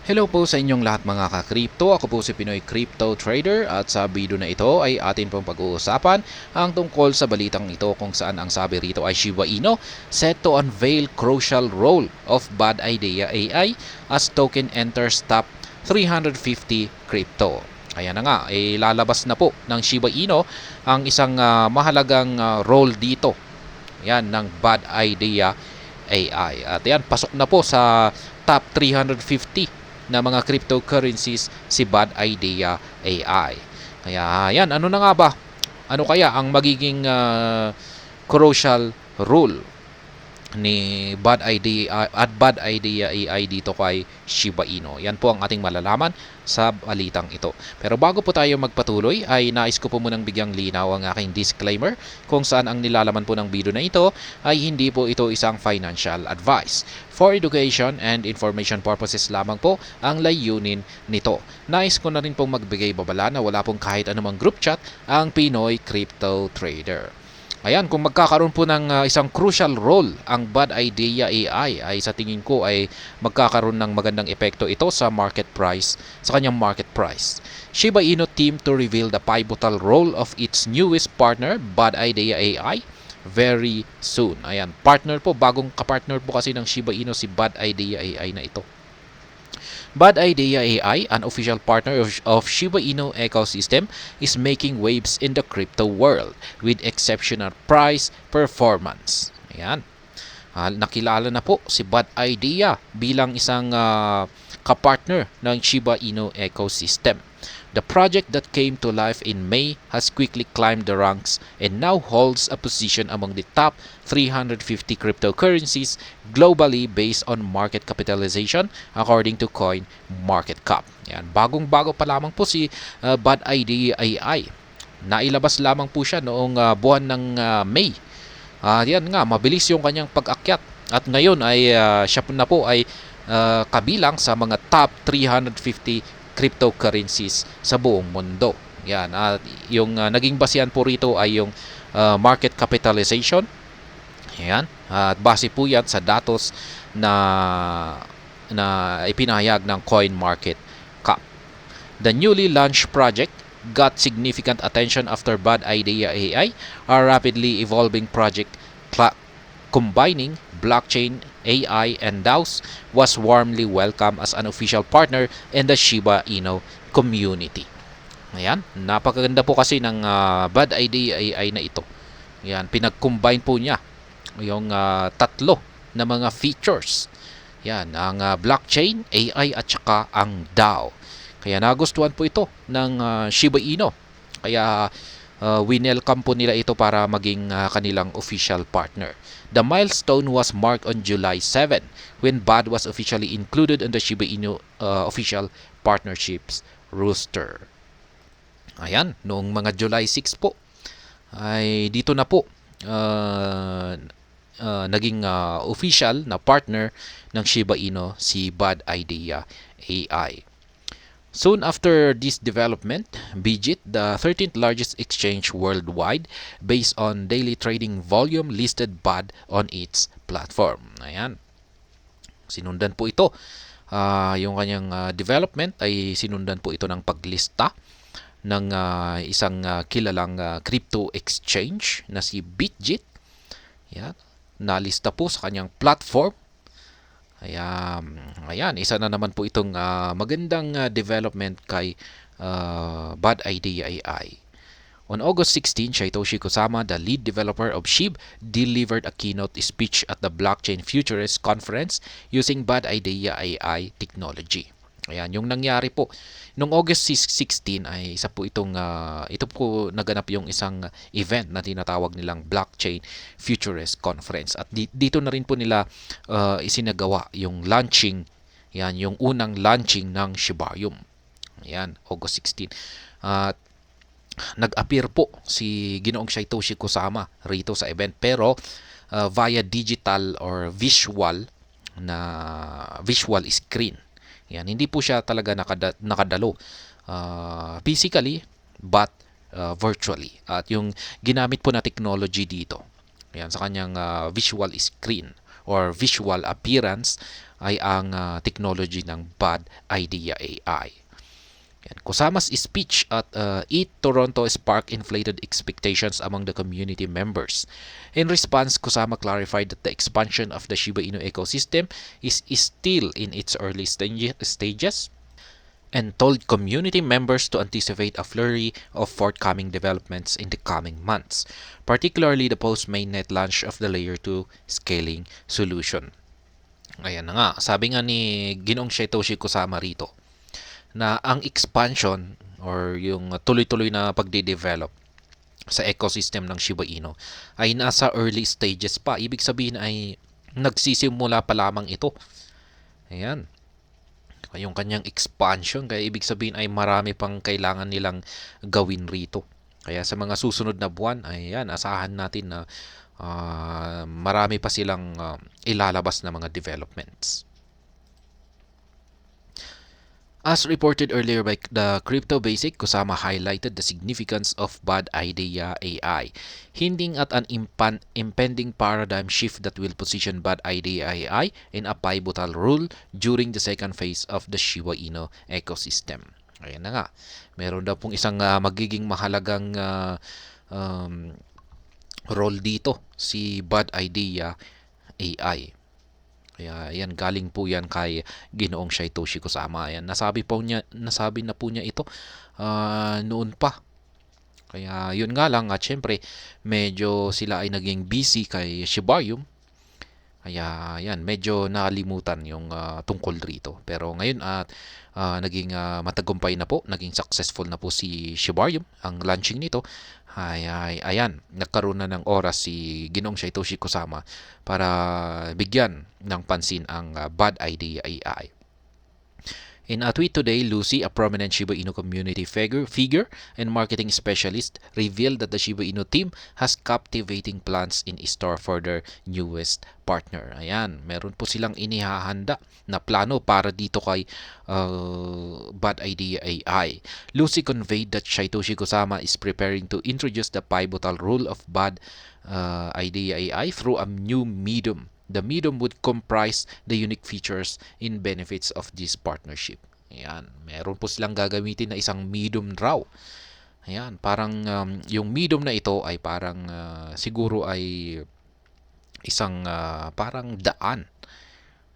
Hello po sa inyong lahat mga ka-crypto. Ako po si Pinoy Crypto Trader at sa video na ito ay atin pong pag-uusapan ang tungkol sa balitang ito kung saan ang sabi rito ay Shiba Inu set to unveil crucial role of Bad Idea AI as token enters top 350 crypto. Ayan na nga, lalabas na po ng Shiba Inu ang isang mahalagang role dito. Yan, ng Bad Idea AI. At yan, pasok na po sa top 350 na mga cryptocurrencies si Bad Idea AI. Kaya yan, ano na nga ba? Ano kaya ang magiging crucial rule ni Bad Idea at Bad Idea AI dito kay Shiba Inu? Yan po ang ating malalaman sa balitang ito. Pero bago po tayo magpatuloy ay nais ko po munang bigyang linaw ang aking disclaimer kung saan ang nilalaman po ng video na ito ay hindi po ito isang financial advice. For education and information purposes lamang po ang layunin nito. Nais ko na rin pong magbigay babala na wala pong kahit anumang group chat ang Pinoy Crypto Trader. Ayan, kung magkakaroon po ng isang crucial role ang Bad Idea AI ay sa tingin ko ay magkakaroon ng magandang epekto ito sa market price, sa kanyang market price. Shiba Inu team to reveal the pivotal role of its newest partner, Bad Idea AI, very soon. Ayan, partner po, bagong kapartner po kasi ng Shiba Inu si Bad Idea AI na ito. Bad Idea AI, an official partner of Shiba Inu ecosystem, is making waves in the crypto world with exceptional price performance. Ayan. Nakilala na po si Bad Idea bilang isang kapartner ng Shiba Inu ecosystem. The project that came to life in May has quickly climbed the ranks and now holds a position among the top 350 cryptocurrencies globally based on market capitalization according to Coin Market Cap. Yan, bagong-bago pa lamang po si Bad Idea AI. Nailabas lamang po siya noong buwan ng May. Yan nga, mabilis yung kanyang pag-akyat. At ngayon ay siya na po ay kabilang sa mga top 350 cryptocurrencies sa buong mundo. Yan, at yung naging basehan po rito ay yung market capitalization. Yan, at base po yan sa datos na ipinahayag ng Coin Market Cap. The newly launched project got significant attention after Bad Idea AI, a rapidly evolving project combining blockchain, AI, and DAOs, was warmly welcomed as an official partner in the Shiba Inu community. Ayan, napakaganda po kasi ng Bad Idea AI na ito. Ayan, pinag-combine po niya yung tatlo na mga features. Yan, ang blockchain, AI, at saka ang DAO. Kaya nagustuhan po ito ng Shiba Inu. Kaya winelcome po nila ito para maging kanilang official partner. The milestone was marked on July 7 when BAD was officially included in the Shiba Inu official partnerships roster. Ayan, noong mga July 6 po ay dito na po naging official na partner ng Shiba Inu si Bad Idea AI. Soon after this development, Bigit, the 13th largest exchange worldwide based on daily trading volume, listed BAD on its platform. Ayan. Sinundan po ito. Yung kanyang development ay sinundan po ito ng paglista ng isang kilalang crypto exchange na si Bitget. Ayan. Nalista po sa kanyang platform. Ayan, isa na naman po itong magandang development kay Bad Idea AI. On August 16, Satoshi Kusama, the lead developer of SHIB, delivered a keynote speech at the Blockchain Futurist Conference using Bad Idea AI technology. Ayan, yung nangyari po. Noong August 16 ay isa po ito po naganap yung isang event na tinatawag nilang Blockchain Futurist Conference. At dito na rin po nila isinagawa yung launching, yan, yung unang launching ng Shibarium. Ayan, August 16. At nag-appear po si Ginoong Satoshi Kusama rito sa event pero via digital or visual screen. Yan, hindi po siya talaga nakadalo physically but virtually. At yung ginamit po na technology dito, yan, sa kanyang visual screen or visual appearance ay ang technology ng Bad Idea AI. Yan. Kusama's speech at Eat Toronto sparked inflated expectations among the community members. In response, Kusama clarified that the expansion of the Shiba Inu ecosystem is still in its early stages and told community members to anticipate a flurry of forthcoming developments in the coming months, particularly the post-mainnet launch of the Layer 2 scaling solution. Ayan na nga, sabi nga ni Ginoong Satoshi Kusama rito na ang expansion or yung tuloy-tuloy na pagde-develop sa ecosystem ng Shiba Inu ay nasa early stages pa. Ibig sabihin ay nagsisimula pa lamang ito. Ayan. Yung kanyang expansion, kaya ibig sabihin ay marami pang kailangan nilang gawin rito. Kaya sa mga susunod na buwan, ayan, asahan natin na marami pa silang ilalabas na mga developments. As reported earlier by the Crypto Basic, Kusama highlighted the significance of Bad Idea AI, hinting at an impending paradigm shift that will position Bad Idea AI in a pivotal role during the second phase of the Shiba Inu ecosystem. Ayan na nga, meron daw pong isang magiging mahalagang role dito, si Bad Idea AI. Kaya yan, galing po yan kay Ginoong Satoshi Kusama. Yan, nasabi na po niya ito noon pa. Kaya yun nga lang, at syempre medyo sila ay naging busy kay Shibarium. Kaya yan, medyo nakalimutan yung tungkol rito. Pero ngayon at naging matagumpay na po, naging successful na po si Shibarium, ang launching nito. Ayan, nagkaroon na ng oras si Ginoong Satoshi Kusama para bigyan ng pansin ang Bad Idea AI. In a tweet today, Lucy, a prominent Shiba Inu community figure and marketing specialist, revealed that the Shiba Inu team has captivating plans in store for their newest partner. Ayan, meron po silang inihahanda na plano para dito kay Bad Idea AI. Lucy conveyed that Satoshi Kusama is preparing to introduce the pivotal role of Bad Idea AI through a new medium. The medium would comprise the unique features and benefits of this partnership. Ayan, meron po silang gagamitin na isang medium raw. Ayan, parang yung medium na ito ay parang siguro ay isang parang daan.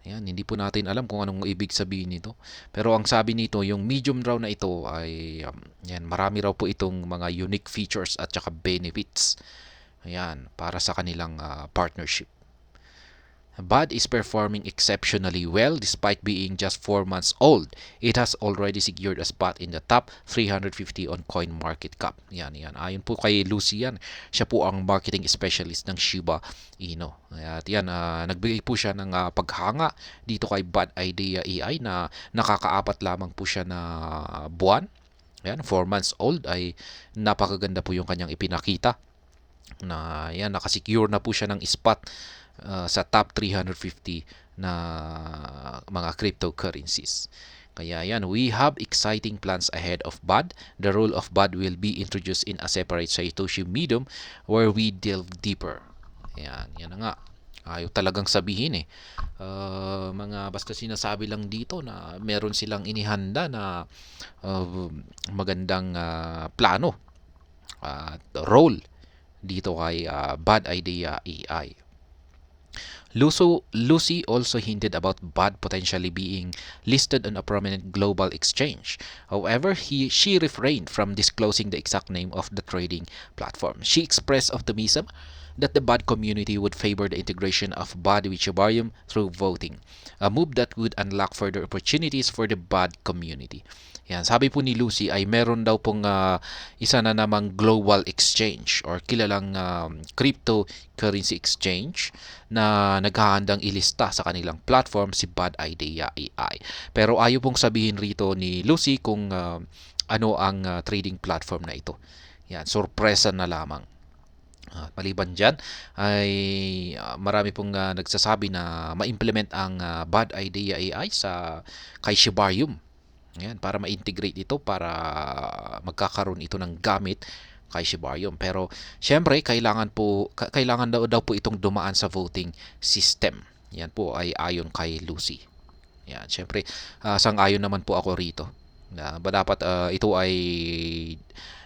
Ayan, hindi po natin alam kung anong ibig sabihin nito. Pero ang sabi nito, yung medium raw na ito ay yan, marami raw po itong mga unique features at saka benefits. Ayan, para sa kanilang partnership. Bad is performing exceptionally well despite being just 4 months old. It has already secured a spot in the top 350 on CoinMarketCap. Yan. Ayon po kay Lucy yan. Siya po ang marketing specialist ng Shiba Inu. At yan, nagbigay po siya ng paghanga dito kay Bad Idea AI na nakakaapat lamang po siya na buwan. Yan, 4 months old ay napakaganda po yung kanyang ipinakita. Na yan, nakasecure na po siya ng spot sa top 350 na mga cryptocurrencies. Kaya yan, we have exciting plans ahead of Bad. The role of Bad will be introduced in a separate Satoshi medium where we delve deeper. Yan na nga. Ayaw talagang sabihin mga basta sinasabi lang dito na meron silang inihanda na magandang plano at role dito kay Bad Idea AI. Lucy also hinted about Bad potentially being listed on a prominent global exchange. However, she refrained from disclosing the exact name of the trading platform. She expressed optimism that the Bad community would favor the integration of Bad with Shibarium through voting, a move that would unlock further opportunities for the Bad community. Yan, sabi po ni Lucy ay meron daw pong isa na namang global exchange or kilalang cryptocurrency exchange na naghahandang ilista sa kanilang platform si Bad Idea AI. Pero ayaw pong sabihin rito ni Lucy kung ano ang trading platform na ito. Yan, sorpresa na lamang. Maliban dyan ay marami pong nagsasabi na ma-implement ang Bad Idea AI sa kay Shibarium. Yan, para ma-integrate ito, para magkakaroon ito ng gamit kay Shibarium. Pero syempre kailangan daw po itong dumaan sa voting system. Yan po ay ayon kay Lucy. Yan, syempre, sang-ayon naman po ako rito. Ba dapat ito ay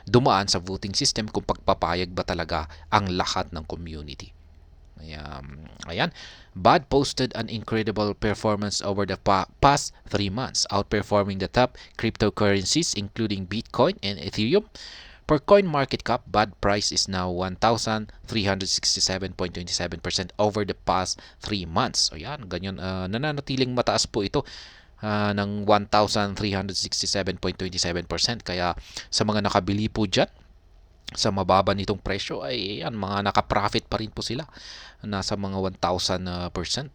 dumaan sa voting system kung pagpapayag ba talaga ang lahat ng community. Ayan. BUD posted an incredible performance over the past 3 months, outperforming the top cryptocurrencies including Bitcoin and Ethereum. Per coin market cap, BUD price is now 1,367.27% over the past 3 months. Ayan, ganyan, nananatiling mataas po ito ng 1,367.27%. Kaya sa mga nakabili po dyan, sa mababa nitong presyo ay yan, mga naka-profit pa rin po sila. Nasa mga 1,000%.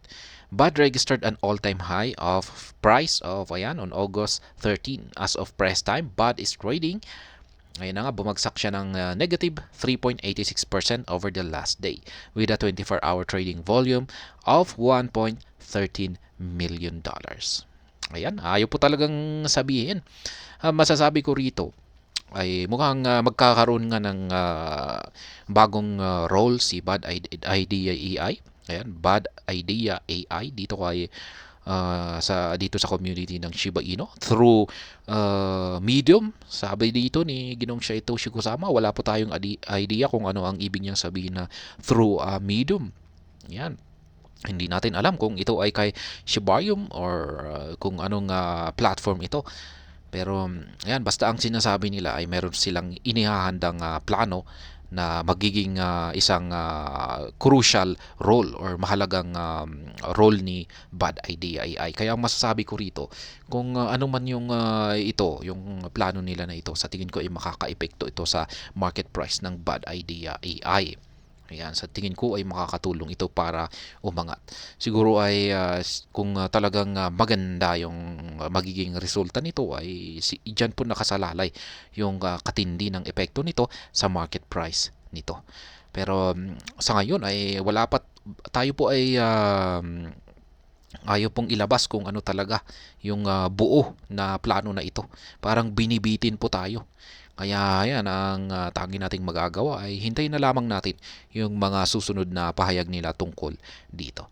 BUD registered an all-time high of price of on August 13. As of press time, BUD is trading. Ngayon na nga, bumagsak siya ng negative 3.86% over the last day with a 24-hour trading volume of $1.13 million. Ayan, ayaw po talagang sabihin. Masasabi ko rito, ay mukhang magkakaroon nga ng bagong role si BUD Idea AI. Ayan, BUD Idea AI dito kay dito sa community ng Shiba Inu through Medium. Sabi dito ni Ginong Satoshi Kusama, wala po tayong idea kung ano ang ibig niyang sabihin na through Medium. Yan. Hindi natin alam kung ito ay kay Shibarium or kung anong platform ito. Pero ayan, basta ang sinasabi nila ay meron silang inihahandang plano na magiging isang crucial role or mahalagang role ni BUD Idea AI. Kaya ang masasabi ko rito, kung ano man yung yung plano nila na ito, sa tingin ko ay makaka-epekto ito sa market price ng BUD Idea AI. Ayan, sa tingin ko ay makakatulong ito para umangat. Siguro ay kung talagang maganda yung magiging resulta nito ay dyan po nakasalalay yung katindi ng epekto nito sa market price nito. Pero sa ngayon ay wala pa, tayo po ay ayaw pong ilabas kung ano talaga yung buo na plano na ito. Parang binibitin po tayo. Kaya yan, ang tanging nating magagawa ay hintayin na lamang natin yung mga susunod na pahayag nila tungkol dito.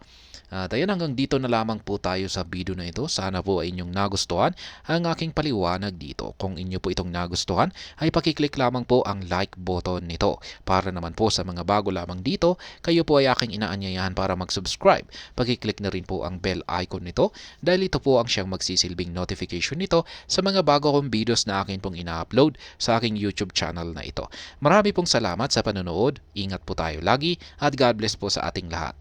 At ayan, hanggang dito na lamang po tayo sa video na ito. Sana po ay inyong nagustuhan ang aking paliwanag dito. Kung inyo po itong nagustuhan, ay pakiclick lamang po ang like button nito. Para naman po sa mga bago lamang dito, kayo po ay aking inaanyayahan para mag-subscribe. Pakiclick na rin po ang bell icon nito dahil ito po ang siyang magsisilbing notification nito sa mga bago kong videos na akin pong ina-upload sa aking YouTube channel na ito. Marami pong salamat sa panonood. Ingat po tayo lagi at God bless po sa ating lahat.